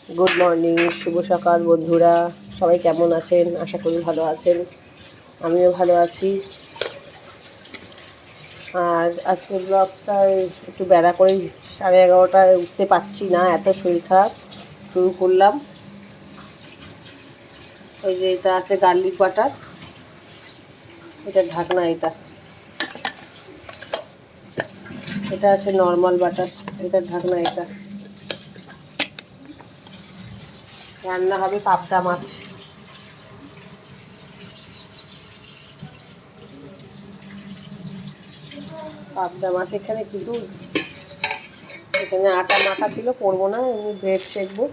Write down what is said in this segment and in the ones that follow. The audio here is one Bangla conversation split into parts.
গুড মর্নিং, শুভ সকাল বন্ধুরা। সবাই কেমন আছেন? আশা করি ভালো আছেন। আমিও ভালো আছি। আর আজকের ব্লগটায় একটু বেলা করেই 11:30টায় উঠতে পারছি না, এত শরীর খারাপ। শুরু করলাম। ওই যে এটা আছে গার্লিক বাটার, এটা ঢাকনা, এটা আছে নর্মাল বাটার, এটা ঢাকনা। এটা রান্না হবে পাবদা মাছ। পাবদা মাছ এখানে কিন্তু এখানে আটা মাখা ছিল, করবো না, এমনি ব্রেড শেখবো।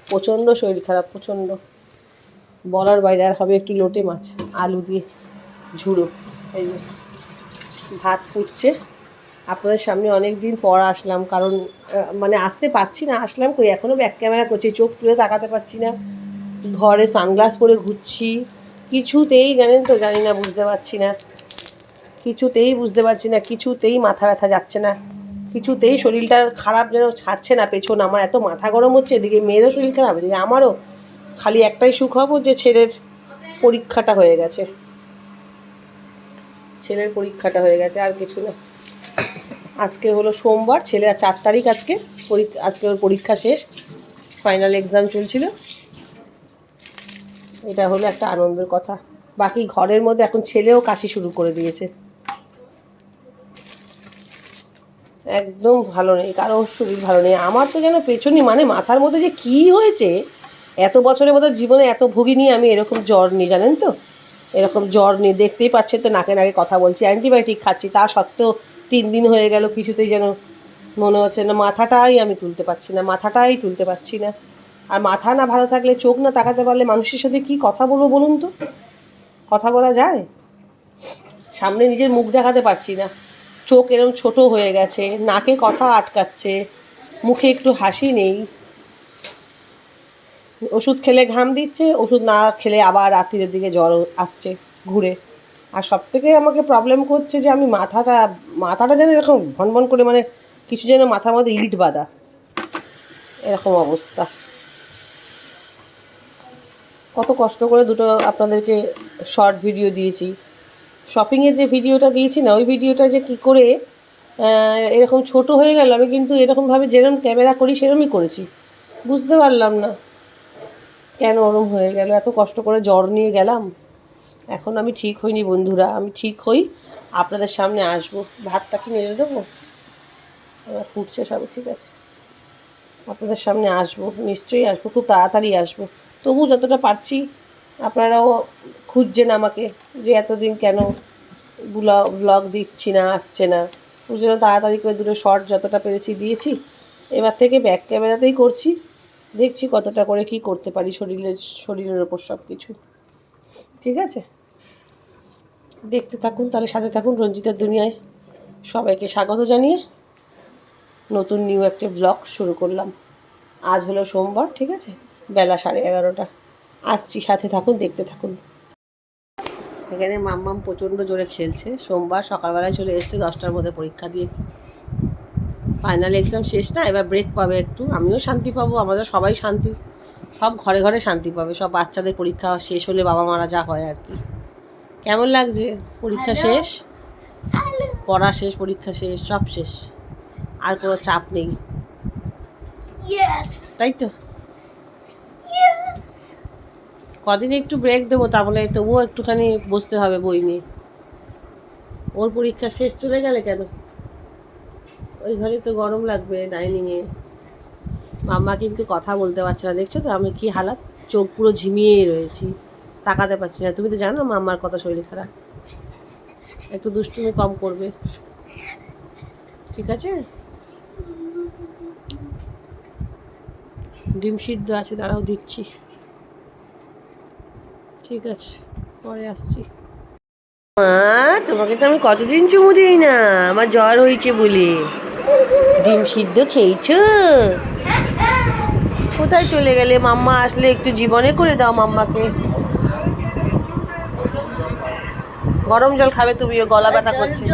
প্রচণ্ড শরীর খারাপ, প্রচণ্ড বলার বাইরে। আর হবে একটু লোটে মাছ আলু দিয়ে ঝুড়ো। এই যে ভাত ফুটছে। আপনাদের সামনে অনেক দিন পর আসলাম, কারণ মানে আসতে পারছি না। আসলাম কই, এখনও ব্যাক ক্যামেরা করছি, চোখ তুলে তাকাতে পারছি না। ঘরে সানগ্লাস পরে ঘুরছি, কিছুতেই জানেন তো, জানি না, বুঝতে পারছি না, কিছুতেই বুঝতে পারছি না, কিছুতেই মাথা ব্যথা যাচ্ছে না, কিছুতেই শরীরটা খারাপ যেন ছাড়ছে না পেছন। আমার এত মাথা গরম হচ্ছে, এদিকে মেয়েরও শরীর খারাপ, এদিকে আমারও। খালি একটাই সুখবর যে ছেলের পরীক্ষাটা হয়ে গেছে, ছেলের পরীক্ষাটা হয়ে গেছে, আর কিছু না। আজকে হলো সোমবার, ছেলের 4 তারিখ আজকে আজকে ওর পরীক্ষা শেষ, ফাইনাল এক্সাম চলছিল। এটা হলো একটা আনন্দের কথা। বাকি ঘরের মধ্যে এখন ছেলেও কাশি শুরু করে দিয়েছে। একদম ভালো নেই, কারোর শরীর ভালো নেই। আমার তো যেন পেছনে মানে মাথার মধ্যে যে কী হয়েছে, এত বছরের মতো জীবনে এত ভুগিনি আমি এরকম জ্বর নিয়ে, জানেন তো। এরকম জ্বর নিয়ে দেখতেই পাচ্ছেন তো, নাকে নাকে কথা বলছি, অ্যান্টিবায়োটিক খাচ্ছি, তা সত্ত্বেও 3 দিন হয়ে গেল, কিছুতেই যেন মনে হচ্ছে না, মাথাটাই আমি তুলতে পারছি না, মাথাটাই তুলতে পারছি না। আর মাথা না ভালো থাকলে, চোখ না তাকাতে পারলে মানুষের সাথে কি কথা বলবো বলুন তো? কথা বলা যায়? সামনে নিজের মুখ দেখাতে পারছি না, চোখ এরকম ছোট হয়ে গেছে, নাকে কথা আটকাচ্ছে, মুখে একটু হাসি নেই। ওষুধ খেলে ঘাম দিচ্ছে, ওষুধ না খেলে আবার রাত্রির দিকে জ্বর আসছে ঘুরে। আর সব থেকে আমাকে প্রবলেম করছে যে আমি মাথাটা যেন এরকম ভনভন করে, মানে কিছু যেন মাথার মধ্যে ইট বাঁধা, এরকম অবস্থা। কত কষ্ট করে দুটো আপনাদেরকে শর্ট ভিডিও দিয়েছি। শপিংয়ের যে ভিডিওটা দিয়েছি না, ওই ভিডিওটা যে কী করে এরকম ছোট হয়ে গেল, আমি কিন্তু এরকমভাবে যেরকম ক্যামেরা করি সেরকমই করেছি, বুঝতে পারলাম না কেন ওরম হয়ে গেল। এত কষ্ট করে জ্বর নিয়ে গেলাম, এখন আমি ঠিক হইনি বন্ধুরা। আমি ঠিক হই, আপনাদের সামনে আসবো। ভাতটা কি নেড়ে দেবো? আমার ফুটছে সব, ঠিক আছে। আপনাদের সামনে আসবো, নিশ্চয়ই আসবো, খুব তাড়াতাড়ি আসবো। তবু যতটা পারছি, আপনারাও খুঁজছেন আমাকে যে এতদিন কেন ব্লগ দিচ্ছি না, আসছে না। ওই জন্য তাড়াতাড়ি করে দুটো শর্ট যতটা পেরেছি দিয়েছি। এবার থেকে ব্যাক ক্যামেরাতেই করছি, দেখছি কতটা করে কি করতে পারি শরীরের ওপর সব কিছু। ঠিক আছে, দেখতে থাকুন তাহলে, সাথে থাকুন রঞ্জিতার দুনিয়ায়। সবাইকে স্বাগত জানিয়ে নতুন নিউ একটা ব্লগ শুরু করলাম। আজ হলো সোমবার, ঠিক আছে, বেলা 11:30। আসছি, সাথে থাকুন, দেখতে থাকুন। এখানে মাম্মাম প্রচণ্ড জোরে খেলছে। সোমবার সকালবেলায় চলে এসছে, 10টার মধ্যে পরীক্ষা দিয়ে। ফাইনাল এক্সাম শেষ না, এবার ব্রেক পাবে একটু, আমিও শান্তি পাবো, আমাদের সবাই শান্তি, সব ঘরে ঘরে শান্তি পাবে। সব বাচ্চাদের পরীক্ষা শেষ হলে বাবা মারা যা হয় আর কি। কেমন লাগছে? পরীক্ষা শেষ, পড়া শেষ, পরীক্ষা শেষ, সব শেষ, আর কোনো চাপ নেই, তাই তো। কদিন একটু ব্রেক দেবো, তাহলে তবুও একটুখানি বসতে হবে বই নিয়ে। ওর পরীক্ষা শেষ, চলে গেলে কেন? ওই ঘরে তো গরম লাগবে, ডাইনিংয়ে। মাম্মা কিন্তু কথা বলতে পারছে না, দেখছো তো আমি কি হালাত, চোখ পুরো ঝিমিয়ে রয়েছি, তাকাতে পারছি না। তুমি তো জানো মাম্মার কথা, শরীর খারাপ, একটু দুষ্টুমি কম করবে, ঠিক আছে। ডিম সিদ্ধ আছে, দাঁড়াও দিচ্ছি, ঠিক আছে, পরে আসছি। তোমাকে তো আমি কতদিন চুমু দিই না, আমার জ্বর হয়েছে বলে। ডিম সিদ্ধ খেয়েছো? কোথায় চলে গেলে? মাম্মা আসলে একটু জীবনে করে দাও মাম্মাকে। গরম জল খাবে তুমিও, গলা ব্যথা করছে।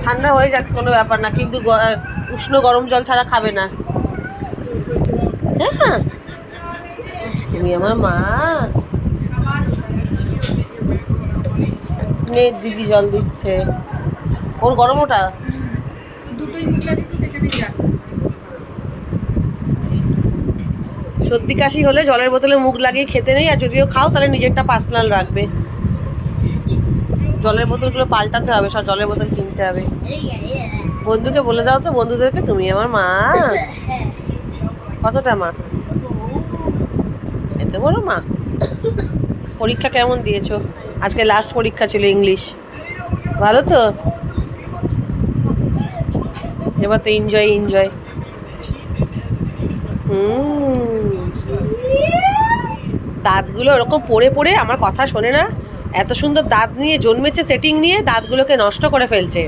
ঠান্ডা হয়ে যাচ্ছে, কোনো ব্যাপার না, কিন্তু উষ্ণ গরম জল ছাড়া খাবে না, তুমি আমার মা। নে দিদি জল দিচ্ছে। ওর গরম ওটা দুটোই মুখলা দিচ্ছে সেখানেই যা। সর্দি কাশি হলে জলের বোতলে মুখ লাগিয়ে খেতে নেই, আর যদিও খাও তাহলে নিজেরটা পার্সোনাল রাখবে। জলের বোতলগুলো পাল্টাতে হবে, সব জলের বোতল কিনতে হবে। বন্ধুকে বলে দাও তো, বন্ধুদেরকে তুমি আমার মা। কতটা মা? এত বড় মা। পরীক্ষা কেমন দিয়েছো? আজকে লাস্ট পরীক্ষা ছিল ইংলিশ, ভালো তো? এবার তো এনজয় এনজয়। দাঁতগুলো ওরকম পড়ে পড়ে আমার কথা শোনে না। এত সুন্দর দাঁত নিয়ে জন্মেছে, সেটিং নিয়ে দাঁতগুলোকে নষ্ট করে ফেলছে।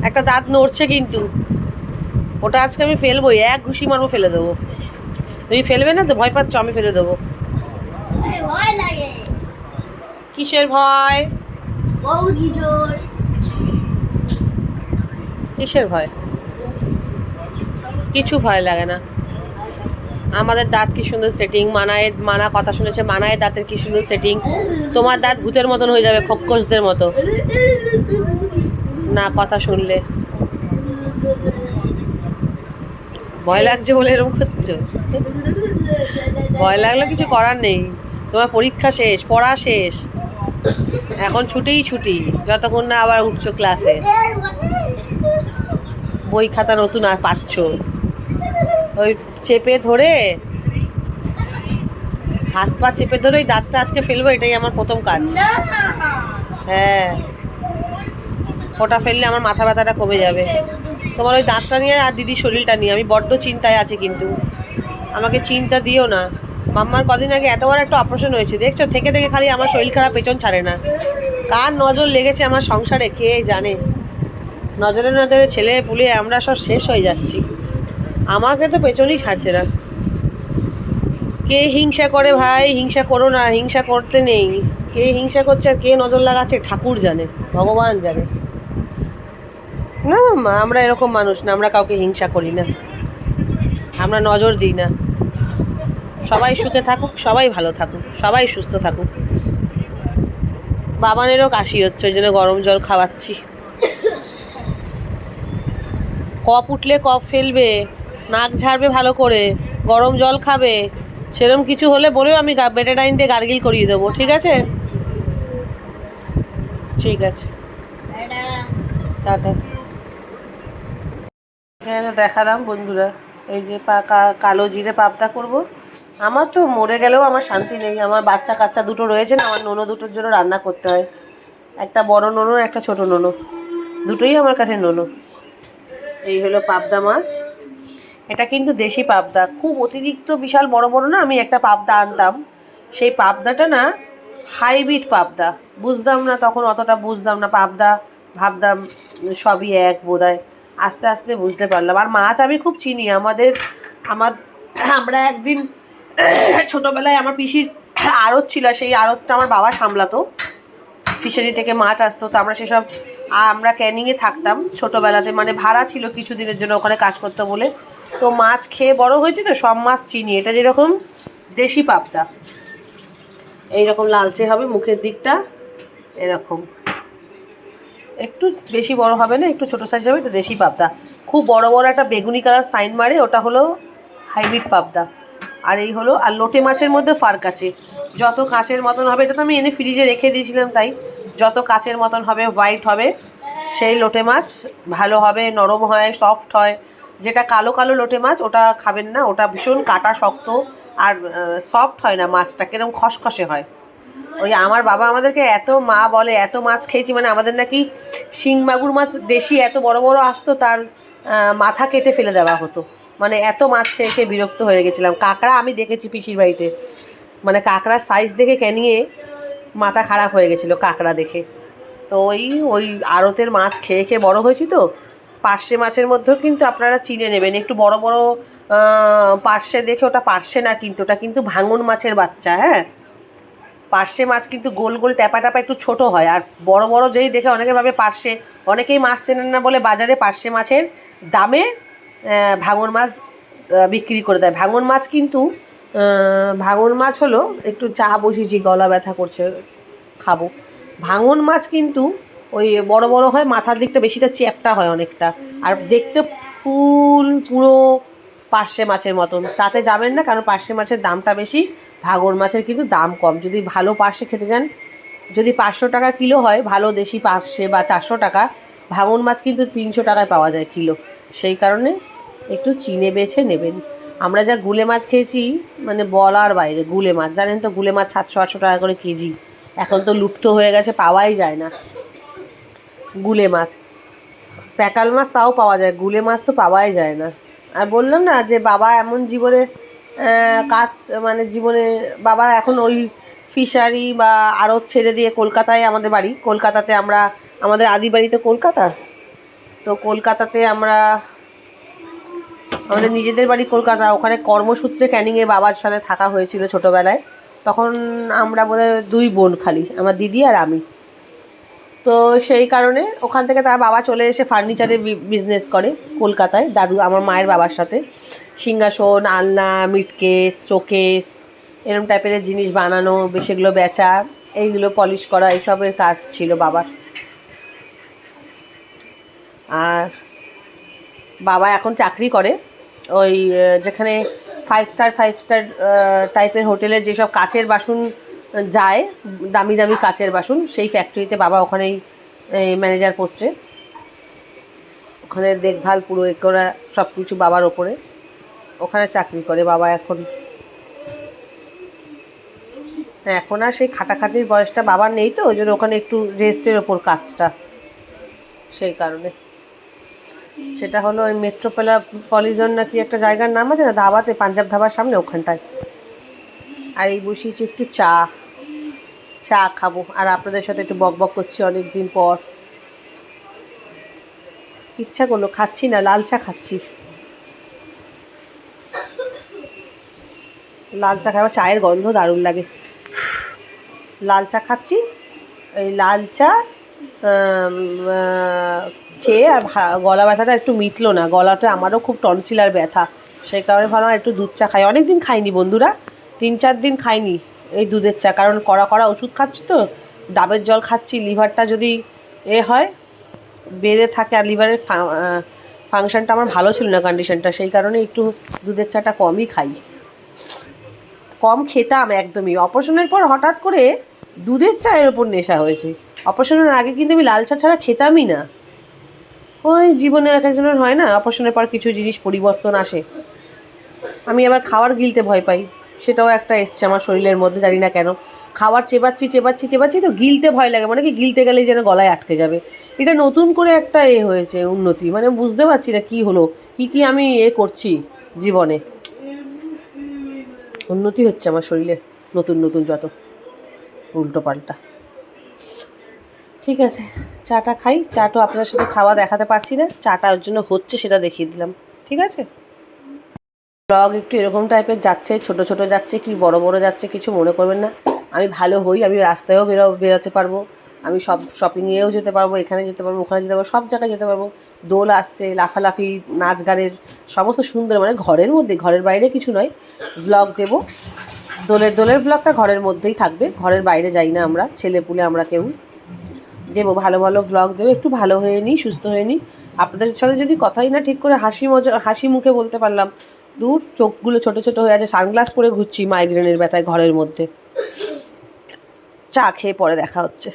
একটা দাঁত নড়ছে কিন্তু, ওটা আজকে আমি ফেলবো, এক ঘুষি মারবো, ফেলে দেবো। তুমি ফেলবে না তো? ভয় পাচ্ছ? আমি ফেলে দেবো। কিসের ভয়? কিসের ভয়? কিছু ভয় লাগে না। আমাদের দাঁত কি সুন্দর সেটিং। মানা কথা শুনেছে, মানায়ের দাঁতের কি সুন্দর সেটিং। তোমার দাঁত ভূতের মতন হয়ে যাবে, খোকসদের মতো না কথা শুনলে। ভয় লাগছে বলে এরকম করছো? ভয় লাগলে কিছু করার নেই। তোমার পরীক্ষা শেষ, পড়া শেষ, এখন ছুটিই ছুটি, যতক্ষণ না আবার উঠছো ক্লাসে। বই খাতা নতুন আর পাচ্ছ, ওই চেপে ধরে, হাত পা চেপে ধরে ওই দাঁতটা আজকে ফেলবো, এটাই আমার প্রথম কাজ। হ্যাঁ, ওটা ফেললে আমার মাথা ব্যথাটা কমে যাবে। তোমার ওই দাঁতটা নিয়ে আর দিদির শরীরটা নিয়ে আমি বড্ড চিন্তায় আছি, কিন্তু আমাকে চিন্তা দিও না। মাম্মার কদিন আগে এত বড় একটা অপারেশন হয়েছে, দেখছো? থেকে থেকে খালি আমার শরীর খারাপ, পেছন ছাড়ে না। কার নজর লেগেছে আমার সংসারে কে জানে। নজরে নজরে ছেলে পুলে আমরা সব শেষ হয়ে যাচ্ছি, আমাকে তো পেছনই ছাড়ছে না। কে হিংসা করে ভাই? হিংসা করো না, হিংসা করতে নেই। কে হিংসা করছে আর কে নজর লাগাচ্ছে ঠাকুর জানে, ভগবান জানে। না মা, আমরা এরকম মানুষ না, আমরা কাউকে হিংসা করি না, আমরা নজর দিই না। সবাই সুখে থাকুক, সবাই ভালো থাকুক, সবাই সুস্থ থাকুক। বাবানেরও কাশি হচ্ছে, ওই জন্য গরম জল খাওয়াচ্ছি। কফ উঠলে কফ ফেলবে, নাক ঝাড়বে ভালো করে, গরম জল খাবে। সেরকম কিছু হলে বলেও আমি বেটাডাইন দিয়ে গার্গিল করিয়ে দেবো, ঠিক আছে? ঠিক আছে, টাটা। হ্যাঁ, দেখালাম বন্ধুরা, এই যে কালো জিরে পাবদা করব। আমার তো মরে গেলেও আমার শান্তি নেই। আমার বাচ্চা কাচ্চা দুটো রয়েছে না, আমার নোনো দুটোর জন্য রান্না করতে হয়। একটা বড় নোনো, একটা ছোট নোনো, দুটোই আমার কাছে নোনো। এই হলো পাবদা মাছ। এটা কিন্তু দেশি পাবদা, খুব অতিরিক্ত বিশাল বড় বড় না। আমি একটা পাবদা আনতাম, সেই পাবদাটা না হাইব্রিড পাবদা। বুঝতাম না তখন, অতটা বুঝতাম না পাবদা, ভাবতাম সবই এক বোধহয়। আস্তে আস্তে বুঝতে পারলাম। আর মাছ আমি খুব চিনি। আমরা একদিন ছোটোবেলায় আমার পিসির আড়ত ছিল, সেই আড়তটা আমার বাবা সামলাতো। ফিশারি থেকে মাছ আসতো, তো আমরা ক্যানিংয়ে থাকতাম ছোটোবেলাতে, মানে ভাড়া ছিল কিছু দিনের জন্য ওখানে কাজ করতো বলে। তো মাছ খেয়ে বড় হয়েছে, তো সব মাছ চিনি। এটা যেরকম দেশি পাবদা, এইরকম লালচে হবে মুখের দিকটা, এরকম একটু বেশি বড় হবে না, একটু ছোটো সাইজ হবে, এটা দেশি পাবদা। খুব বড় বড় একটা বেগুনি কালার সাইন মারে, ওটা হলো হাইব্রিড পাবদা। আর এই হলো, আর লোটে মাছের মধ্যে ফার্ক আছে। যত কাচের মতন হবে, এটা তো আমি এনে ফ্রিজে রেখে দিয়েছিলাম, তাই যত কাচের মতন হবে, হোয়াইট হবে, সেই লোটে মাছ ভালো হবে, নরম হয়, সফট হয়। যেটা কালো কালো লোটে মাছ, ওটা খাবেন না, ওটা ভীষণ কাটা শক্ত, আর সফট হয় না মাছটা, কিরকম খসখসে হয়। ওই আমার বাবা আমাদেরকে এত মা বলে, এত মাছ খেয়েছি, মানে আমাদের নাকি শিং মাগুর মাছ দেশি এত বড় বড় আসতো, তার মাথা কেটে ফেলে দেওয়া হতো। মানে এত মাছ খেয়ে খেয়ে বিরক্ত হয়ে গেছিলাম। কাঁকড়া আমি দেখেছি পিসির বাড়িতে, মানে কাঁকড়ার সাইজ দেখে ক্যানিংয়ে মাথা খারাপ হয়ে গেছিলো কাঁকড়া দেখে। তো ওই ওই আড়তের মাছ খেয়ে খেয়ে বড় হয়েছি। তো পার্শে মাছের মধ্যেও কিন্তু আপনারা চিনে নেবেন, একটু বড় বড় পার্শে দেখে, ওটা পার্শে না কিন্তু, ওটা কিন্তু ভাঙন মাছের বাচ্চা। হ্যাঁ, পার্শে মাছ কিন্তু গোল গোল ট্যাপা ট্যাপা একটু ছোট হয়, আর বড় বড় যেই দেখে অনেকে ভাবে পার্শে। অনেকেই মাছ চেনেন না বলে বাজারে পার্শে মাছের দামে ভাঙন মাছ বিক্রি করে দেয়। ভাঙন মাছ কিন্তু ভাঙন মাছ হলো, একটু চা বসিয়েছি, গলা ব্যথা করছে, খাবো। ভাঙন মাছ কিন্তু ওই বড় বড় হয়, মাথার দিকটা বেশিটা চ্যাপ্টা হয় অনেকটা, আর দেখতে ফুল পুরো পার্শে মাছের মতন। তাতে যাবেন না, কারণ পার্শে মাছের দামটা বেশি, ভাঙন মাছের কিন্তু দাম কম। যদি ভালো পার্শে খেতে যান, যদি 500 টাকা কিলো হয় ভালো দেশি পার্শে, বা 400 টাকা, ভাঙন মাছ কিন্তু 300 টাকায় পাওয়া যায় কিলো। সেই কারণে একটু চিনে বেছে নেবেন। আমরা যা গুলে মাছ খেয়েছি, মানে বলার বাইরে। গুলে মাছ জানেন তো, গুলে মাছ 700-800 টাকা করে কেজি। এখন তো লুপ্ত হয়ে গেছে, পাওয়াই যায় না গুলে মাছ। প্যাকাল মাছ তাও পাওয়া যায়, গুলে মাছ তো পাওয়াই যায় না। আর বললাম না যে বাবা এমন জীবনে কাজ, মানে জীবনে বাবা এখন ওই ফিশারি বা আড়ত ছেড়ে দিয়ে কলকাতায়, আমাদের বাড়ি কলকাতাতে, আমরা আমাদের আদি বাড়ি তো কলকাতা, তো কলকাতাতে আমরা, আমাদের নিজেদের বাড়ি কলকাতা, ওখানে কর্মসূত্রে ক্যানিংয়ে বাবার সাথে থাকা হয়েছিল ছোটোবেলায়। তখন আমরা বোধহয় 2 বোন, খালি আমার দিদি আর আমি। তো সেই কারণে ওখান থেকে তার বাবা চলে এসে ফার্নিচারের বিজনেস করে কলকাতায়, দাদু আমার মায়ের বাবার সাথে। সিংহাসন, আলনা, মিটকেস, শোকেস, এরম টাইপের জিনিস বানানো, সেগুলো বেচা, এইগুলো পলিশ করা, এইসবের কাজ ছিল বাবার। আর বাবা এখন চাকরি করে ওই যেখানে 5 স্টার টাইপের হোটেলের যেসব কাচের বাসন যায়, দামি দামি কাচের বাসন, সেই ফ্যাক্টরিতে বাবা ওখানেই ম্যানেজার পোস্টে, ওখানে দেখভাল পুরো এ করা সব কিছু বাবার ওপরে, ওখানে চাকরি করে বাবা এখন। এখন আর সেই খাটাখাটির বয়সটা বাবার নেই, তো ওই জন্য ওখানে একটু রেস্টের ওপর কাজটা, সেই কারণে। সেটা হলো ওই মেট্রোপলিটন নাকি একটা জায়গার নাম আছে না, ধাবাতে, পাঞ্জাব ধাবার সামনে, ওখানটায়। আর এই বসিয়েছি একটু চা খাবো, আর আপনাদের সাথে একটু বক করছি অনেক দিন পর। ইচ্ছা করলো, খাচ্ছি না, লাল চা খাচ্ছি। লাল চা খাওয়া, চায়ের গন্ধ দারুণ লাগে। লাল চা খাচ্ছি, এই লাল চা খেয়ে, আর গলা ব্যথাটা একটু মিটলো না, গলাটা আমারও খুব টনসিলার ব্যথা, সেই কারণে ভাবলাম একটু দুধ চা খাই। অনেক দিন খাইনি বন্ধুরা, 3-4 দিন খাইনি এই দুধের চা, কারণ কড়া ওষুধ খাচ্ছি তো, ডাবের জল খাচ্ছি। লিভারটা যদি হয়, বেড়ে থাকে, আর লিভারের ফাংশনটা আমার ভালো ছিল না, কন্ডিশনটা, সেই কারণে একটু দুধের চাটা কমই খাই। কম খেতাম একদমই, অপারেশনের পর হঠাৎ করে দুধের চায়ের ওপর নেশা হয়েছে। অপারেশনের আগে কিন্তু আমি লাল চা ছাড়া খেতামই না। ওই জীবনে এক একজনের হয় না, অপারেশনের পর কিছু জিনিস পরিবর্তন আসে। আমি আবার খাওয়ার গিলতে ভয় পাই, সেটাও একটা এসছে আমার শরীরের মধ্যে, জানি না কেন। খাবার চেবাচ্ছি তো গিলতে ভয় লাগে, মানে কি গিলতে গেলেই যেন গলায় আটকে যাবে। এটা নতুন করে একটা হয়েছে উন্নতি, মানে বুঝতে পারছি না কী হলো, কি আমি করছি জীবনে। উন্নতি হচ্ছে আমার শরীরে নতুন যত উল্টো পাল্টা। ঠিক আছে, চাটা খাই। চাটা আপনাদের সাথে খাওয়া দেখাতে পারছি না, চাটা ওর জন্য হচ্ছে সেটা দেখিয়ে দিলাম। ঠিক আছে, ব্লগ একটু এরকম টাইপের যাচ্ছে, ছোট যাচ্ছে কি বড় যাচ্ছে, কিছু মনে করবেন না। আমি ভালো হই, আমি রাস্তায়ও বেরোতে পারবো, আমি সব শপিংয়েও যেতে পারবো, এখানে যেতে পারবো, ওখানে যেতে পারবো, সব জায়গায় যেতে পারবো। দোল আসছে, লাফালাফি, নাচ গানের সমস্ত সুন্দর, মানে ঘরের মধ্যে, ঘরের বাইরে কিছু নয়। ব্লগ দেবো, দোলের ব্লগটা ঘরের মধ্যেই থাকবে, ঘরের বাইরে যাই না আমরা, ছেলেপুলে আমরা কেউ। দেবো ভালো ব্লগ দেবো, একটু ভালো হয়ে নিই, সুস্থ হয়ে নিই। আপনাদের সাথে যদি কথাই না ঠিক করে হাসি মুখে বলতে পারলাম, দূর চোখগুলো ছোট হয়ে আছে, সানগ্লাস পরে ঘুরছি মাইগ্রেনের ব্যথায় ঘরের মধ্যে। চা খেয়ে পরে দেখা হচ্ছে।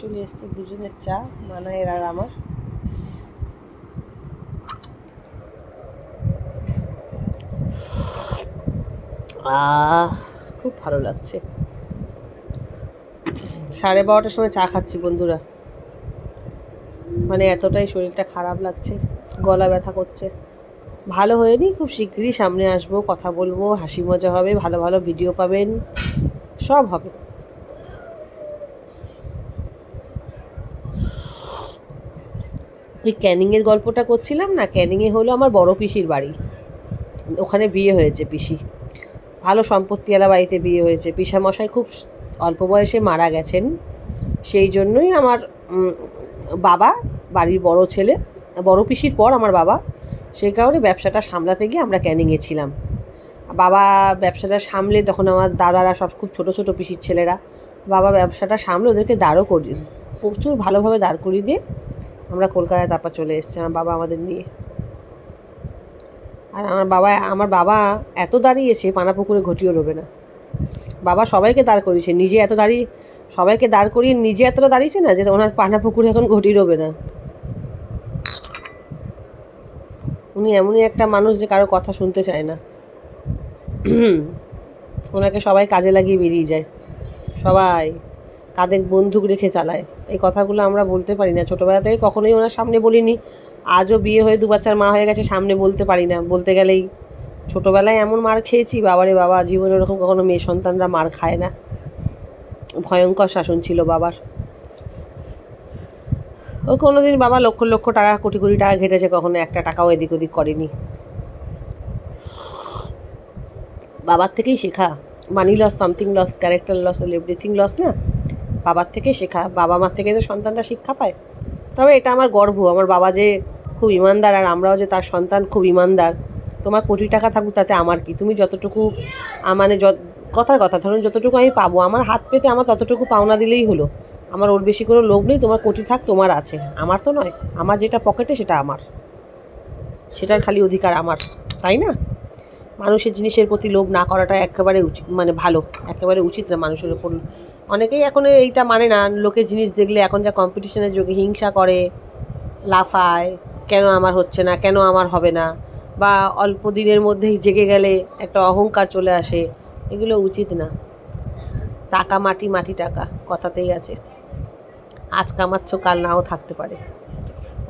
চলে এসছে দুজনের চা, মানায়ের আর আমার। খুব ভালো লাগছে। 12:30টার সময় চা খাচ্ছি বন্ধুরা, মানে এতটাই শরীরটা খারাপ লাগছে, গলা ব্যথা করছে। ভালো হয়নি, খুব শীঘ্রই সামনে আসবো, কথা বলবো, হাসি মজা হবে, ভালো ভিডিও পাবেন, সব হবে। ওই ক্যানিংয়ের গল্পটা করছিলাম না, ক্যানিংয়ে হলো আমার বড় পিসির বাড়ি, ওখানে বিয়ে হয়েছে পিসি, ভালো সম্পত্তিওয়ালা বাড়িতে বিয়ে হয়েছে। পিসামশাই খুব অল্প বয়সে মারা গেছেন, সেই জন্যই আমার বাবা, বাড়ির বড় ছেলে, বড় পিসির পর আমার বাবা, সেই কারণে ব্যবসাটা সামলাতে গিয়ে আমরা ক্যানিংয়ে ছিলাম। বাবা ব্যবসাটা সামলে তখন আমার দাদারা সব খুব ছোটো ছোটো পিসির ছেলেরা, বাবা ব্যবসাটা সামলে ওদেরকে দাঁড়ও করিয়ে প্রচুর ভালোভাবে দাঁড় করিয়ে দিয়ে আমরা কলকাতায় তারপর চলে এসেছি আমার বাবা আমাদের নিয়ে। আর আমার বাবা এত দাঁড়িয়েছে পানাপুকুরে ঘটিও রবে না। বাবা সবাইকে দাঁড় করিয়েছে, নিজে এত দাঁড়িয়ে সবাইকে দাঁড় করিয়ে নিজে এতটা দাঁড়িয়েছে না যে ওনার পানাপুকুরে এখন ঘটি রবে না। উনি এমনই একটা মানুষ যে কারো কথা শুনতে চায় না। ওনাকে সবাই কাজে লাগিয়ে বেরিয়ে যায়, সবাই কাঁধে বন্দুক রেখে চালায়। এই কথাগুলো আমরা বলতে পারি না, ছোটোবেলা থেকে কখনোই ওনার সামনে বলিনি। আজও বিয়ে হয়ে 2 বাচ্চার মা হয়ে গেছে, সামনে বলতে পারি না। বলতে গেলেই ছোটোবেলায় এমন মার খেয়েছি, বাবারে বাবা, জীবনে ওরকম কখনো মেয়ে সন্তানরা মার খায় না। ভয়ঙ্কর শাসন ছিল বাবার। ও কোনো দিন বাবা লক্ষ লক্ষ টাকা কোটি কোটি টাকা ঘেটেছে, কখনো একটা টাকাও এদিক ওদিক করেনি। বাবার থেকেই শেখা। Money loss, something loss, character loss, everything loss না, বাবার থেকে শেখা। বাবা মার থেকে তো সন্তানরা শিক্ষা পায়। তবে এটা আমার গর্ব, আমার বাবা যে খুব ইমানদার আর আমরাও যে তার সন্তান খুব ইমানদার। তোমার কোটি টাকা থাকুক তাতে আমার কি, তুমি যতটুকু মানে কথার কথা ধরুন যতটুকু আমি পাবো, আমার হাত পেতে আমার ততটুকু পাওনা দিলেই হলো। আমার ওর বেশি কোনো লোভ নেই। তোমার কোটি থাক, তোমার আছে, আমার তো নয়। আমার যেটা পকেটে সেটা আমার, সেটার খালি অধিকার আমার, তাই না? মানুষের জিনিসের প্রতি লোভ না করাটা একেবারে উচিত, মানে ভালো, একেবারে উচিত না মানুষের ওপর। অনেকেই এখন এইটা মানে না, লোকের জিনিস দেখলে এখন যা কম্পিটিশনের যুগে হিংসা করে, লাফায়, কেন আমার হচ্ছে না, কেন আমার হবে না, বা অল্প দিনের মধ্যেই জেগে গেলে একটা অহংকার চলে আসে। এগুলো উচিত না। টাকা মাটি, মাটি টাকা, কথাতেই আছে। আজ কামাচ্ছ কাল নাও থাকতে পারে।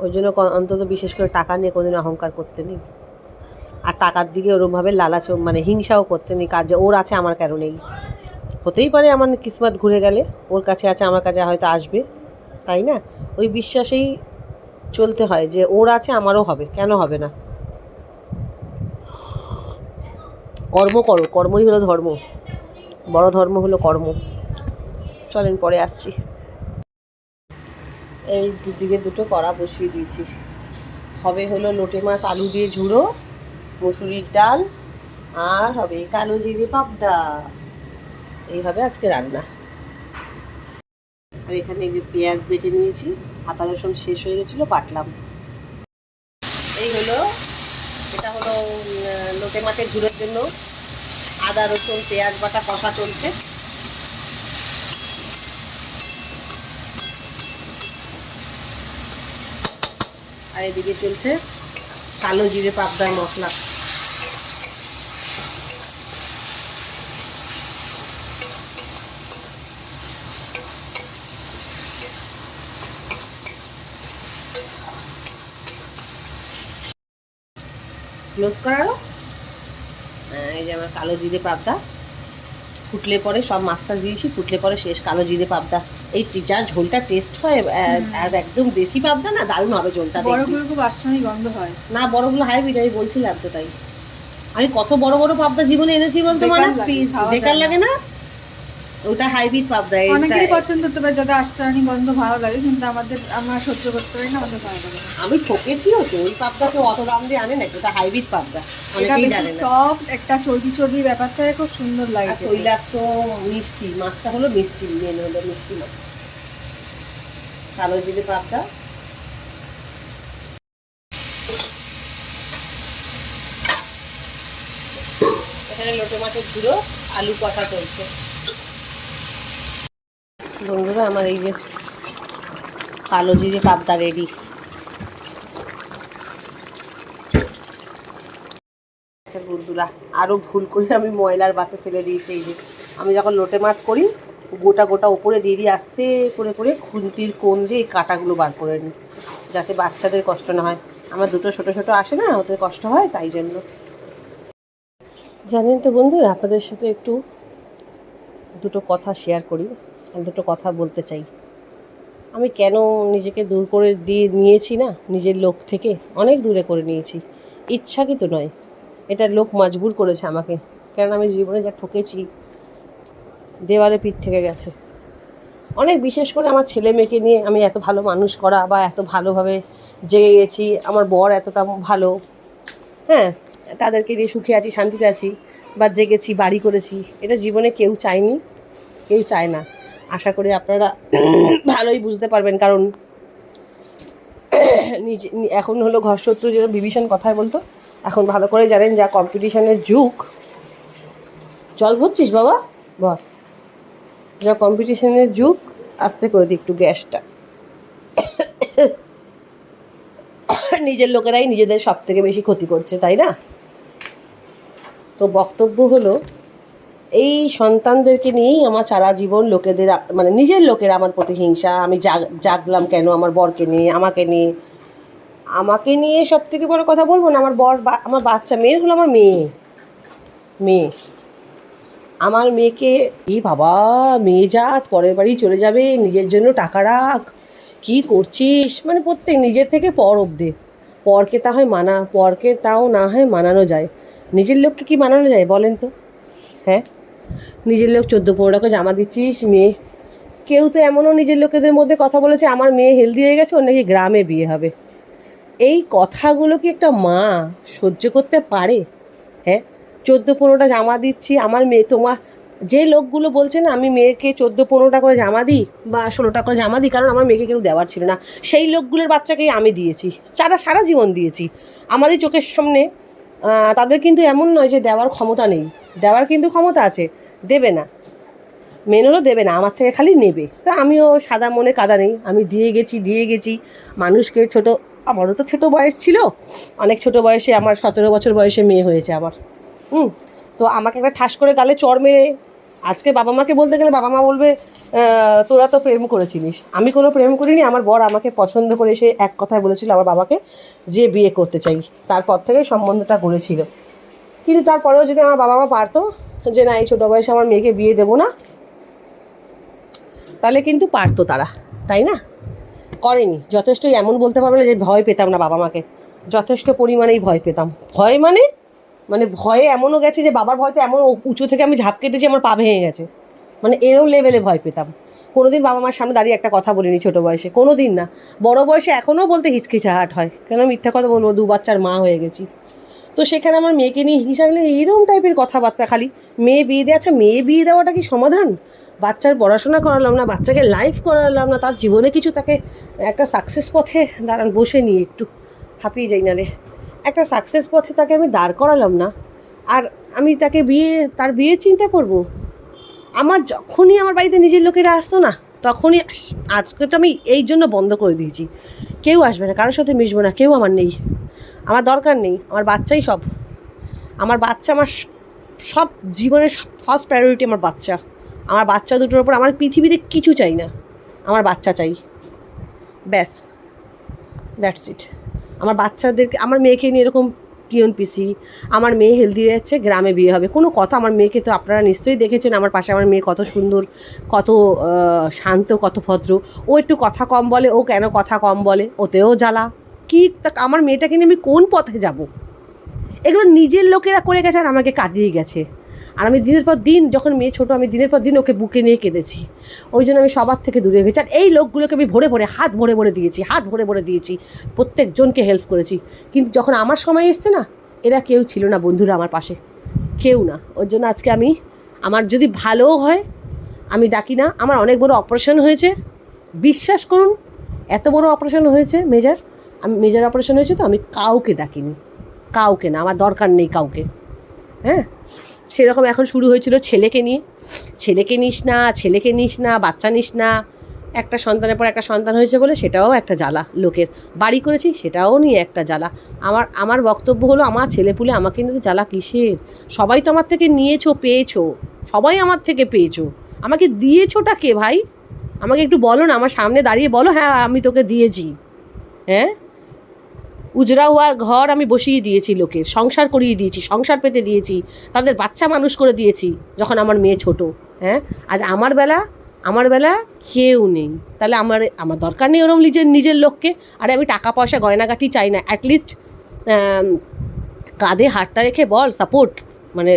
ওই জন্য অন্তত বিশেষ করে টাকা নিয়ে কোনোদিন অহংকার করতে নেই। আর টাকার দিকে ওরমভাবে লালাচ মানে হিংসাও করতে নেই, কাজে ওর আছে আমার কেন নেই। হতেই পারে আমার কিসমত ঘুরে গেলে ওর কাছে আছে, আমার কাছে হয়তো আসবে, তাই না? ওই বিশ্বাসেই চলতে হয় যে ওর আছে আমারও হবে, কেন হবে না। কর্ম করো, কর্মই হলো ধর্ম, বড় ধর্ম হলো কর্ম। চলেন পরে আসছি। এই দুদিকে দুটো কড়া বসিয়ে দিয়েছি। হবে হলো লোটে মাছ আলু দিয়ে ঝুড়ো, মসুরির ডাল, আর হবে কালো জিরে পাবদা। এই হবে আজকে রান্না। আর এখানে এই যে পেঁয়াজ বেটে নিয়েছি, আদা রসুন শেষ হয়ে গেছিলো, বাটলাম। এই হলো, এটা হলো লোটে মাছের ঝুড়োর জন্য আদা রসুন পেঁয়াজ বাটা কষা চলছে। আর এদিকে চলছে কালো জিরে পাবদার মশলা। ক্লোজ করারও এই যে আমার কালো জিরে পাবদা ফুটলে পরে সব মাছটা দিয়েছি, ফুটলে পরে শেষ কালো জিরে পাবদা। এই যা ঝোলটা টেস্ট হয়, আর একদম দেশি পাবদা না, দারুণ হবে ঝোলটা। বড়গুলো খুব আসামি গন্ধ হয় না, বড়গুলো হাইব্রিড, আমি বলছিলাম তো তাই। আমি কত বড় বড় পাবদা জীবনে এনেছি বলতে, মানে বেকার লাগে না? ওটা হাইব্রিড পাবদা। অনেকেরই পছন্দ করতে পারে, যাদের আষ্টানি গন্ধ ভালো লাগে, কিন্তু আমরা সহ্য করতে পারি না, আমাদের ভালো লাগে না। আমি ঠকেছিও তো, ওই পাবদা তো অত দাম দিয়ে আনে নাকি, ওটা হাইব্রিড পাবদা, অনেকেই জানে না। সফট একটা চর্বি চর্বি ব্যাপারটা খুব সুন্দর লাগে। তৈলাক্ত তো মিষ্টি, মাছটা হলো মিষ্টি, মেন হলো মিষ্টি মাছ। কালো জিরে পাবদা, এখানে লোটে মাছের ঝুড়ো, আলু কষা চলছে। বন্ধুরা আমার এই যে কালো জিরে পাবদা রেডি। বন্ধুরা আরও ভুল করে আমি ময়লার বাসে ফেলে দিয়েছি। এই যে আমি যখন লোটে মাছ করি, গোটা গোটা ওপরে দিয়ে দিই, আস্তে করে করে খুন্তির কোণ দিয়ে এই কাঁটাগুলো বার করে নিই, যাতে বাচ্চাদের কষ্ট না হয়। আমার দুটো ছোটো ছোটো আসে না, ওদের কষ্ট হয়, তাই জন্য। জানেন তো বন্ধুরা, আপনাদের সাথে একটু দুটো কথা শেয়ার করি, দুটো কথা বলতে চাই। আমি কেন নিজেকে দূর করে দিয়ে নিয়েছি না, নিজের লোক থেকে অনেক দূরে করে নিয়েছি, ইচ্ছাকৃত নয়, এটা লোক মজবুর করেছে আমাকে। কারণ আমি জীবনে যা ঠকেছি, দেওয়ালে পিঠ থেকে গেছে অনেক। বিশেষ করে আমার ছেলে মেয়েকে নিয়ে আমি এত ভালো মানুষ করা, বা এত ভালোভাবে জেগে গেছি, আমার বর এতটা ভালো, হ্যাঁ, তাদেরকে নিয়ে সুখে আছি, শান্তিতে আছি, বা জেগেছি, বাড়ি করেছি, এটা জীবনে কেউ চায়নি, কেউ চায় না। আশা করি আপনারা ভালোই বুঝতে পারবেন, কারণ নিজে এখন হলো ঘরশত্রু, যেটা বিভীষণ কথায় বলতো, এখন ভালো করে জানেন যা কম্পিটিশনের যুগ। জল ভরছিস বাবা? বল। যা কম্পিটিশনের যুগ, আস্তে করে দিই একটু গ্যাসটা। নিজের লোকেরাই নিজেদের সব থেকে বেশি ক্ষতি করছে, তাই না? তো বক্তব্য হলো, এই সন্তানদেরকে নিয়েই আমার সারা জীবন লোকেদের, মানে নিজের লোকের আমার প্রতি হিংসা। আমি জাগলাম কেন আমার বরকে নিয়ে, আমাকে নিয়ে সব থেকে বড় কথা বলবো না, আমার বর, আমার বাচ্চা, মেয়ের হলো আমার মেয়ে আমার মেয়েকে, এই বাবা, মেয়ে জাত, পরের বাড়ি চলে যাবে, নিজের জন্য টাকা রাখ, কী করছিস, মানে প্রত্যেক নিজের থেকে পর অবধি। পরকে তাও না হয় মানানো যায়, নিজের লোককে কি মানানো যায় বলেন তো? হ্যাঁ, নিজের লোক 14-15 টাকা জামা দিচ্ছিস, মেয়ে, কেউ তো এমনও নিজের লোকেদের মধ্যে কথা বলেছে, আমার মেয়ে হেলদি হয়ে গেছে, ওর নাকি গ্রামে বিয়ে হবে। এই কথাগুলো কি একটা মা সহ্য করতে পারে? হ্যাঁ, 14-15টা জামা দিচ্ছি আমার মেয়ে, যে লোকগুলো বলছে না আমি মেয়েকে 14-15টা করে জামা দিই বা 16টা করে জামা দিই, কারণ আমার মেয়েকে কেউ দেওয়ার ছিল না, সেই লোকগুলোর বাচ্চাকেই আমি দিয়েছি, সারা জীবন দিয়েছি আমারই চোখের সামনে। তাদের কিন্তু এমন নয় যে দেওয়ার ক্ষমতা নেই, দেওয়ার কিন্তু ক্ষমতা আছে, দেবে না, মেন হলো দেবে না, আমার থেকে খালি নেবে। তো আমিও সাদা মনে কাদা নেই, আমি দিয়ে গেছি মানুষকে। আমারও তো ছোটো বয়স ছিল, অনেক ছোটো বয়সে, আমার 17 বছর বয়সে মেয়ে হয়েছে আমার। তো আমাকে একটা ঠাস করে গালে চড় মেরে, আজকে বাবা মাকে বলতে গেলে বাবা মা বলবে তোরা তো প্রেম করেছিলিস। আমি কোনো প্রেম করিনি, আমার বর আমাকে পছন্দ করে সে এক কথায় বলেছিল আমার বাবাকে যে বিয়ে করতে চাই, তারপর থেকে সম্বন্ধটা গড়েছিল। কিন্তু তারপরেও যদি আমার বাবা মা পারতো যে না, এই ছোটো বয়সে আমার মেয়েকে বিয়ে দেবো না, তাহলে কিন্তু পারতো তারা, তাই না? করেনি। যথেষ্টই, এমন বলতে পারবে না যে ভয় পেতাম না বাবা মাকে, যথেষ্ট পরিমাণেই ভয় পেতাম। ভয় মানে ভয়ে এমনও গেছে যে বাবার ভয়তে এমন উঁচু থেকে আমি ঝাঁপ কেটেছি, আমার পা ভেঙে গেছে, মানে এরও লেভেলে ভয় পেতাম। কোনোদিন বাবা মার সামনে দাঁড়িয়ে একটা কথা বলিনি ছোটো বয়সে, কোনো দিন না। বড় বয়সে এখনও বলতে হিচকিচাহাট হয়, কেন মিথ্যা কথা বলবো, 2 বাচ্চার মা হয়ে গেছি। তো সেখানে আমার মেয়েকে নিয়ে হিংসা হলে এরকম টাইপের কথাবার্তা, খালি মেয়ে বিয়ে দেওয়া। আচ্ছা, মেয়ে বিয়ে দেওয়াটা কি সমাধান? বাচ্চার পড়াশোনা করালাম না, বাচ্চাকে লাইফ করালাম না, তার জীবনে কিছু, তাকে একটা সাকসেস পথে দাঁড়ান, বসে নিয়ে একটু হাঁপিয়ে যাই না রে, একটা সাকসেস পথে তাকে আমি দাঁড় করালাম না, আর আমি তাকে তার বিয়ের চিন্তা করব? আমার যখনই আমার বাড়িতে নিজের লোকেরা আসতো না, তখনই, আজকে তো আমি এই জন্য বন্ধ করে দিয়েছি, কেউ আসবে না, কারোর সাথে মিশবো না, কেউ আমার নেই, আমার দরকার নেই, আমার বাচ্চাই সব। আমার বাচ্চা আমার সব, জীবনের ফার্স্ট প্রায়োরিটি আমার বাচ্চা। আমার বাচ্চা দুটোর ওপর আমার পৃথিবীতে কিছু চাই না, আমার বাচ্চা চাই, ব্যাস, দ্যাটস ইট। আমার বাচ্চাদেরকে, আমার মেয়েকে নিয়ে এরকম পিয়ন পিসি, আমার মেয়ে হেলদি যাচ্ছে, গ্রামে বিয়ে হবে, কোনো কথা। আমার মেয়েকে তো আপনারা নিশ্চয়ই দেখেছেন, আমার পাশে আমার মেয়ে কত সুন্দর, কত শান্ত, কত ভদ্র। ও একটু কথা কম বলে, ও কেন কথা কম বলে, ওতেও জ্বালা। কি আমার মেয়েটাকে নিয়ে আমি কোন পথে যাব? এগুলো নিজের লোকেরা করে গেছে, আর আমাকে কাঁদিয়ে গেছে। আর আমি দিনের পর দিন, যখন মেয়ে ছোটো, আমি দিনের পর দিন ওকে বুকে নিয়ে কেঁদেছি। ওই জন্য আমি সবার থেকে দূরে গেছি। আর এই লোকগুলোকে আমি হাত ভরে ভরে দিয়েছি, প্রত্যেকজনকে হেল্প করেছি। কিন্তু যখন আমার সময় এসছে না, এরা কেউ ছিল না বন্ধুরা আমার পাশে, কেউ না। ওর জন্য আজকে আমার যদি ভালোও হয়, আমি ডাকি না। আমার অনেক বড় অপারেশন হয়েছে, বিশ্বাস করুন, এত বড় অপারেশন হয়েছে মেজার অপারেশন হয়েছে, তো আমি কাউকে ডাকিনি, কাউকে না, আমার দরকার নেই কাউকে। হ্যাঁ, সেরকম এখন শুরু হয়েছিল ছেলেকে নিস না, বাচ্চা নিস না। একটা সন্তানের পর একটা সন্তান হয়েছে বলে সেটাও একটা জ্বালা, লোকের বাড়ি করেছি সেটাও নিয়ে একটা জ্বালা। আমার বক্তব্য হলো, আমার ছেলেপুলে আমাকে নিয়ে জ্বালা কিসের? সবাই তো আমার থেকে পেয়েছো, সবাই আমার থেকে পেয়েছো, আমাকে দিয়েছোটা কে ভাই? আমাকে একটু বলো না, আমার সামনে দাঁড়িয়ে বলো, হ্যাঁ আমি তোকে দিয়েছি। হ্যাঁ, উজরা হওয়ার ঘর আমি বসিয়ে দিয়েছি, লোকের সংসার করিয়ে দিয়েছি, সংসার পেতে দিয়েছি, তাদের বাচ্চা মানুষ করে দিয়েছি যখন আমার মেয়ে ছোট। হ্যাঁ, আজ আমার বেলা কেউ নেই, তাহলে আমার দরকার নেই ওরম নিজের লোককে। আরে আমি টাকা পয়সা গয়নাগাটি চাই না, অ্যাটলিস্ট কাঁধে হাতটা রেখে বল সাপোর্ট, মানে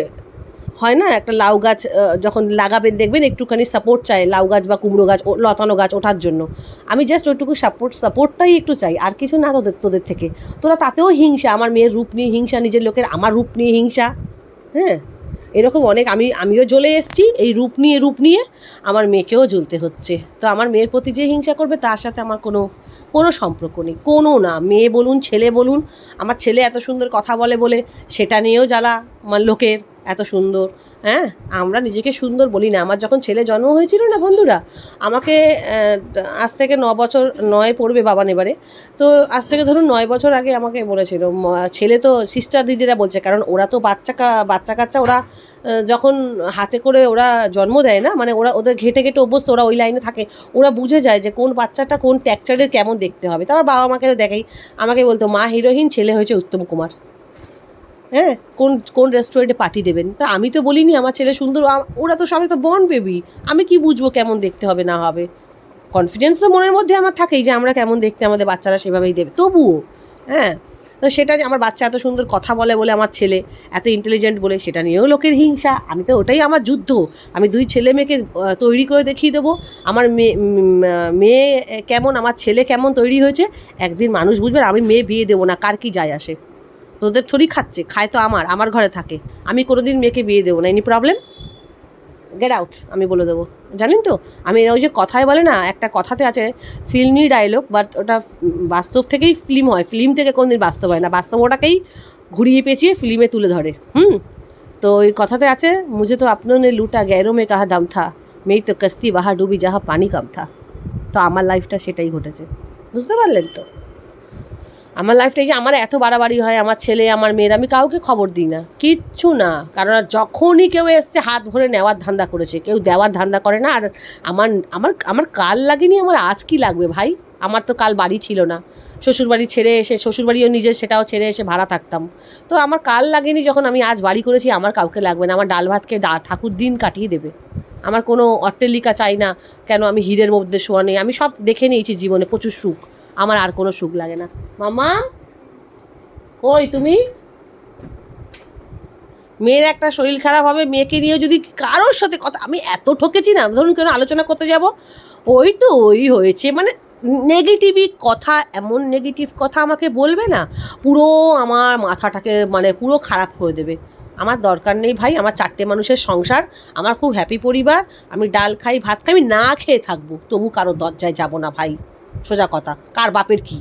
হয় না একটা লাউ গাছ যখন লাগাবেন দেখবেন একটুখানি সাপোর্ট চাই লাউ গাছ বা কুমড়ো গাছ লতানো গাছ ওঠার জন্য। আমি জাস্ট ওইটুকু সাপোর্টটাই একটু চাই, আর কিছু না তোদের থেকে। তোরা তাতেও হিংসা, আমার মেয়ের রূপ নিয়ে হিংসা, নিজের লোকের আমার রূপ নিয়ে হিংসা। হ্যাঁ, এরকম অনেক আমিও জ্বলে এসেছি এই রূপ নিয়ে আমার মেয়েকেও জ্বলতে হচ্ছে। তো আমার মেয়ের প্রতি যে হিংসা করবে তার সাথে আমার কোনো সম্পর্ক নেই, কোনো না। মেয়ে বলুন ছেলে বলুন, আমার ছেলে এত সুন্দর কথা বলে সেটা নিয়েও জ্বালা আমার লোকের, এত সুন্দর। হ্যাঁ, আমরা নিজেকে সুন্দর বলি না। আমার যখন ছেলে জন্ম হয়েছিল না বন্ধুরা, আমাকে আজ থেকে 9 বছর 9 পড়বে বাবা এবারে, তো আজ থেকে ধরুন 9 বছর আগে আমাকে বলেছিল ছেলে তো সিস্টার দিদিরা বলছে, কারণ ওরা তো বাচ্চা কাচ্চা ওরা যখন হাতে করে ওরা জন্ম দেয় না, মানে ওদের ঘেটে অভ্যস্ত, ওরা ওই লাইনে থাকে, ওরা বুঝে যায় যে কোন বাচ্চাটা কোন টেক্সচারের কেমন দেখতে হবে। তারা বাবা মাকে দেখেই আমাকে বলতো মা হিরোইন, ছেলে হয়েছে উত্তম কুমার। হ্যাঁ, কোন রেস্টুরেন্টে পার্টি দেবেন, তা আমি তো বলিনি আমার ছেলে সুন্দর, ওরা তো সবাই তো বর্ন বেবি, আমি কি বুঝবো কেমন দেখতে হবে না হবে। কনফিডেন্স তো মনের মধ্যে আমার থাকেই যে আমরা কেমন দেখতে আমাদের বাচ্চারা সেভাবেই দেবে, তবুও হ্যাঁ। তো সেটা যে আমার বাচ্চা এত সুন্দর কথা বলে আমার ছেলে এত ইন্টেলিজেন্ট বলে, সেটা নিয়েও লোকের হিংসা। আমি তো ওটাই আমার যুদ্ধ, আমি 2 ছেলে মেয়েকে তৈরি করে দেখিয়ে দেবো আমার মেয়ে কেমন, আমার ছেলে কেমন তৈরি হয়েছে। একদিন মানুষ বুঝবে আমি মেয়ে বিয়ে দেবো না, কার কি যায় আসে, তোদের থরি খাচ্ছে, খায় তো আমার ঘরে থাকে, আমি কোনোদিন মেয়েকে বিয়ে দেবো না, এনি প্রবলেম, গেট আউট, আমি বলে দেবো। জানেন তো আমি ওই যে কথায় বলে না, একটা কথাতে আছে ফিল্মি ডায়লগ, বাট ওটা বাস্তব থেকেই ফিল্ম হয়, ফিল্ম থেকে কোনোদিন বাস্তব হয় না, বাস্তব ওটাকেই ঘুরিয়ে পেঁচিয়ে ফিল্মে তুলে ধরে। তো ওই কথাতে আছে মুঝে তো আপনों ने लूटा गैरों में कहा दम था, मेरी तो कश्ती वहाँ डूबी जहाँ पानी कम था। তো আমার লাইফটা সেটাই ঘটেছে, বুঝতে পারলেন তো। আমার লাইফটা এই যে আমার এত বাড়াবাড়ি হয়, আমার ছেলে আমার মেয়ের, আমি কাউকে খবর দিই না, কিচ্ছু না। কারণ যখনই কেউ এসছে হাত ভরে নেওয়ার ধান্দা করেছে, কেউ দেওয়ার ধান্দা করে না। আর আমার আমার আমার কাল লাগেনি, আমার আজ কি লাগবে ভাই। আমার তো কাল বাড়ি ছিল না, শ্বশুরবাড়ি ছেড়ে এসে, শ্বশুরবাড়িও নিজের সেটাও ছেড়ে এসে ভাড়া থাকতাম। তো আমার কাল লাগেনি, যখন আমি আজ বাড়ি করেছি আমার কাউকে লাগবে না। আমার ডাল ভাতকে ঠাকুর দিন কাটিয়ে দেবে। আমার কোনো অট্টালিকা চাই না, কেন আমি হীরের মধ্যে শোয়া নেই, আমি সব দেখে নিয়েছি জীবনে, প্রচুর সুখ, আমার আর কোনো সুখ লাগে না। মামা কই তুমি? মেয়ের একটা শরীর খারাপ হবে, মেয়েকে নিয়েও যদি কারোর সাথে কথা, আমি এত ঠকেছি না, ধরুন কেন আলোচনা করতে যাব, ওই তো ওই হয়েছে, মানে নেগেটিভই কথা, এমন নেগেটিভ কথা আমাকে বলবে না, পুরো আমার মাথাটাকে মানে পুরো খারাপ করে দেবে। আমার দরকার নেই ভাই, আমার 4টে মানুষের সংসার, আমার খুব হ্যাপি পরিবার, আমি ডাল খাই ভাত খাই, আমি না খেয়ে থাকবো, তবু কারো দরজায় যাব না ভাই, সোজা কথা। কার বাপের কি,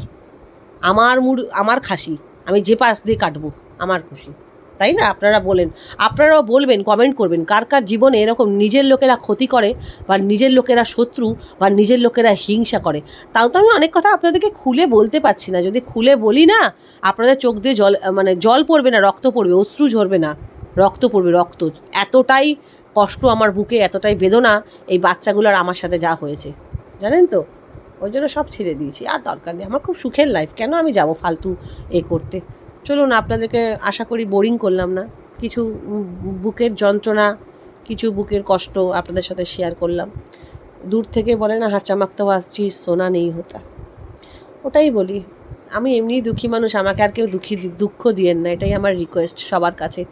আমার খাসি, আমি যে পাশ দিয়ে কাটবো আমার খুশি, তাই না? আপনারাও বলবেন, কমেন্ট করবেন, কার কার জীবনে এরকম নিজের লোকেরা ক্ষতি করে, বা নিজের লোকেরা শত্রু, বা নিজের লোকেরা হিংসা করে। তাও তো আমি অনেক কথা আপনাদেরকে খুলে বলতে পারছি না, যদি খুলে বলি না আপনাদের চোখ দিয়ে জল পড়বে না, রক্ত পড়বে, অশ্রু ঝরবে না, রক্ত পড়বে, রক্ত। এতটাই কষ্ট আমার বুকে, এতটাই বেদনা এই বাচ্চাগুলোর আমার সাথে যা হয়েছে, জানেন তো। ওই জন্য সব ছেড়ে দিয়েছি, আর দরকার নেই, আমার খুব সুখের লাইফ, কেন আমি যাব ফালতু করতে। চলুন, আপনাদেরকে আশা করি বোরিং করলাম না, কিছু বুকের যন্ত্রণা, কিছু বুকের কষ্ট আপনাদের সাথে শেয়ার করলাম। দূর থেকে বলে না হার চামাকতে আসছি সোনা নেই হতা, ওটাই বলি। আমি এমনিই দুঃখী মানুষ, আমাকে আর কেউ দুঃখ দিয়েন না, এটাই আমার রিকোয়েস্ট সবার কাছে।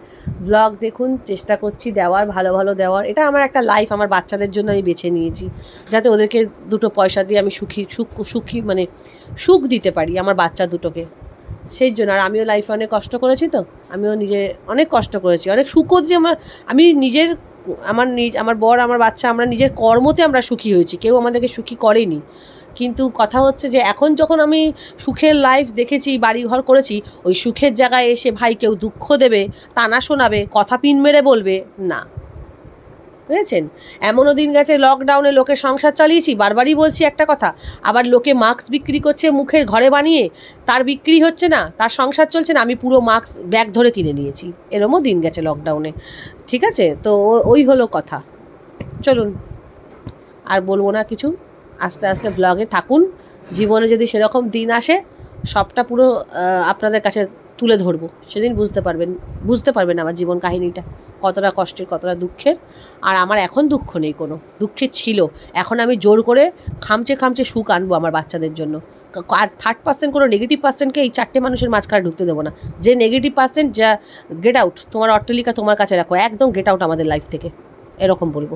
ব্লগ দেখুন, চেষ্টা করছি দেওয়ার, ভালো ভালো দেওয়ার, এটা আমার একটা লাইফ, আমার বাচ্চাদের জন্য আমি বেছে নিয়েছি, যাতে ওদেরকে 2 পয়সা দিয়ে আমি সুখী মানে সুখ দিতে পারি আমার বাচ্চা দুটোকে, সেই জন্য। আর আমিও লাইফে অনেক কষ্ট করেছি, তো আমিও নিজে অনেক কষ্ট করেছি, অনেক সুখও যে আমি নিজের আমার বর আমার বাচ্চা, আমরা নিজের কর্মতে আমরা সুখী হয়েছি, কেউ আমাদেরকে সুখী করেনি। কিন্তু কথা হচ্ছে যে এখন যখন আমি সুখের লাইফ দেখেছি, বাড়িঘর করেছি, ওই সুখের জায়গায় এসে ভাই কেউ দুঃখ দেবে, তানা শোনাবে, কথা পিন মেরে বলবে না, বুঝেছেন? এমনও দিন গেছে লকডাউনে লোকে সংসার চালিয়েছি, বারবারই বলছি একটা কথা, আবার লোকে মাস্ক বিক্রি করছে মুখের ঘরে বানিয়ে, তার বিক্রি হচ্ছে না, তার সংসার চলছে না, আমি পুরো মাস্ক ব্যাগ ধরে কিনে নিয়েছি, এরমও দিন গেছে লকডাউনে, ঠিক আছে? তো ওই হলো কথা। চলুন, আর বলবো না কিছু, আস্তে আস্তে ব্লগে থাকুন, জীবনে যদি সেরকম দিন আসে সবটা পুরো আপনাদের কাছে তুলে ধরবো, সেদিন বুঝতে পারবেন আমার জীবন কাহিনীটা কতটা কষ্টের, কতটা দুঃখের। আর আমার এখন দুঃখ নেই, কোনো দুঃখের ছিল, এখন আমি জোর করে খামচে সুখ আনবো আমার বাচ্চাদের জন্য, আর থার্ড পার্সেন্ট কোনো নেগেটিভ পার্সেন্টকে এই 4টে মানুষের মাঝখানে ঢুকতে দেবো না। যে নেগেটিভ পার্সেন্ট, যা গেট আউট, তোমার অট্টালিকা তোমার কাছে রাখো, একদম গেট আউট আমাদের লাইফ থেকে, এরকম বলবো।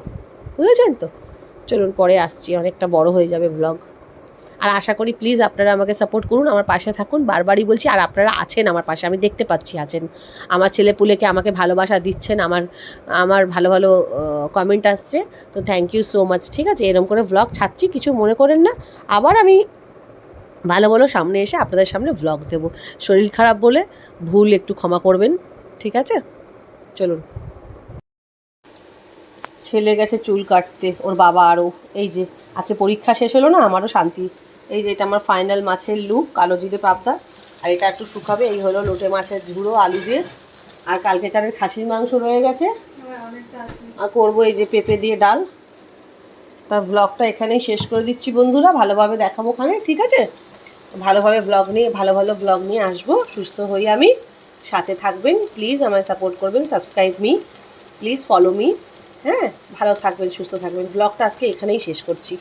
বুঝেছেন তো? চলুন পরে আসছি, অনেকটা বড় হয়ে যাবে ব্লগ। আর আশা করি প্লিজ আপনারা আমাকে সাপোর্ট করুন, আমার পাশে থাকুন, বারবারই বলছি। আর আপনারা আছেন আমার পাশে, আমি দেখতে পাচ্ছি আছেন। আমার ছেলেপুলেকে আমাকে ভালোবাসা দিচ্ছেন, আমার ভালো ভালো কমেন্ট আসছে, তো থ্যাংক ইউ সো মাচ। ঠিক আছে, এরকম করে ব্লগ ছাড়ছি, কিছু মনে করেন না। আবার আমি ভালো ভালো সামনে এসে আপনাদের সামনে ব্লগ দেবো। শরীর খারাপ বলে ভুল একটু ক্ষমা করবেন, ঠিক আছে? চলুন। ছেলে গেছে চুল কাটতে, ওর বাবা আরও। এই যে আজকে পরীক্ষা শেষ হলো না, আমারও শান্তি। এই যে এটা আমার ফাইনাল মাছের লুক, কালো জিরে পাবদা। আর এটা একটু শুকাবে। এই হলো লোটে মাছের ঝুড়ো আলু দিয়ে। আর কালকে তাদের খাসির মাংস রয়ে গেছে, আর করবো এই যে পেঁপে দিয়ে ডাল। তা ব্লগটা এখানেই শেষ করে দিচ্ছি বন্ধুরা, ভালোভাবে দেখাবো ওখানে, ঠিক আছে? ভালোভাবে ভালো ভালো ব্লগ নিয়ে আসবো, সুস্থ হই আমি। সাথে থাকবেন প্লিজ, আমায় সাপোর্ট করবেন, subscribe me, please follow me. হ্যাঁ, ভালো থাকবেন, সুস্থ থাকবেন। ব্লগটা আজকে এখানেই শেষ করছি।